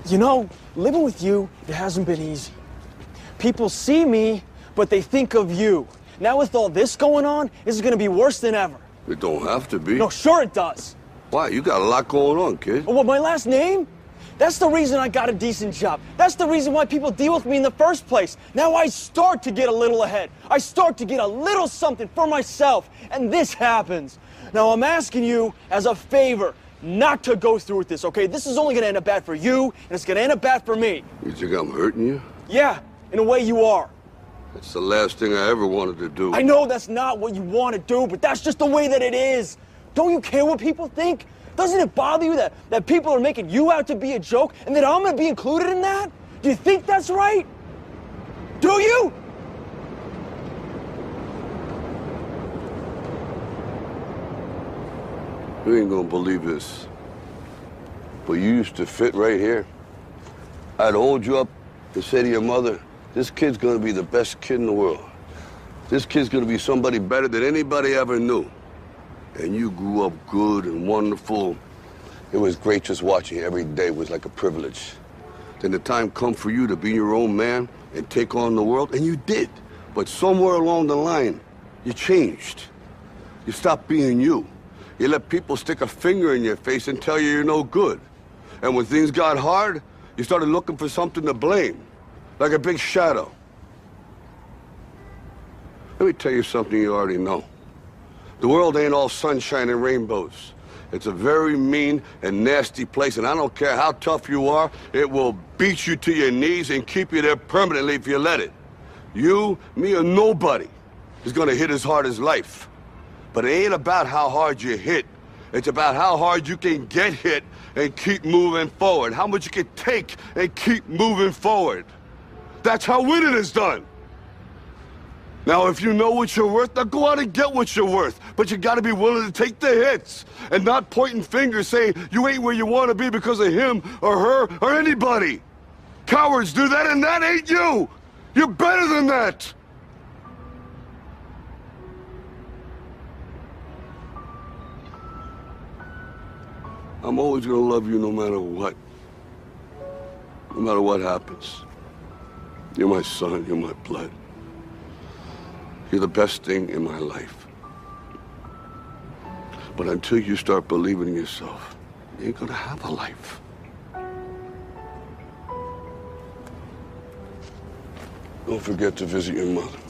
You know, living with you, it hasn't been easy. People see me, but they think of you. Now with all this going on, this is gonna be worse than ever. It don't have to be. No, sure it does. Why? You got a lot going on, kid. What, my last name? That's the reason I got a decent job. That's the reason why people deal with me in the first place. Now I start to get a little ahead. I start to get a little something for myself, and this happens. Now I'm asking you as a favor not to go through with this, okay? This is only gonna end up bad for you, and it's gonna end up bad for me. You think I'm hurting you? Yeah, in a way you are. That's the last thing I ever wanted to do. I know that's not what you want to do, but that's just the way that it is. Don't you care what people think? Doesn't it bother you that people are making you out to be a joke and that I'm gonna be included in that? Do you think that's right? Do you? You ain't gonna believe this, but you used to fit right here. I'd hold you up and say to your mother, this kid's gonna be the best kid in the world. This kid's gonna be somebody better than anybody ever knew. And you grew up good and wonderful. It was great just watching you every day. It was like a privilege. Then the time come for you to be your own man and take on the world, and you did. But somewhere along the line, you changed. You stopped being you. You let people stick a finger in your face and tell you you're no good. And when things got hard, you started looking for something to blame, like a big shadow. Let me tell you something you already know. The world ain't all sunshine and rainbows. It's a very mean and nasty place, and I don't care how tough you are, it will beat you to your knees and keep you there permanently if you let it. You, me, or nobody is gonna hit as hard as life. But it ain't about how hard you hit. It's about how hard you can get hit and keep moving forward. How much you can take and keep moving forward. That's how winning is done. Now, if you know what you're worth, now go out and get what you're worth. But you gotta be willing to take the hits and not pointing fingers saying you ain't where you wanna be because of him or her or anybody. Cowards do that, and that ain't you. You're better than that. I'm always gonna love you no matter what. No matter what happens. You're my son, you're my blood. You're the best thing in my life. But until you start believing in yourself, you ain't gonna have a life. Don't forget to visit your mother.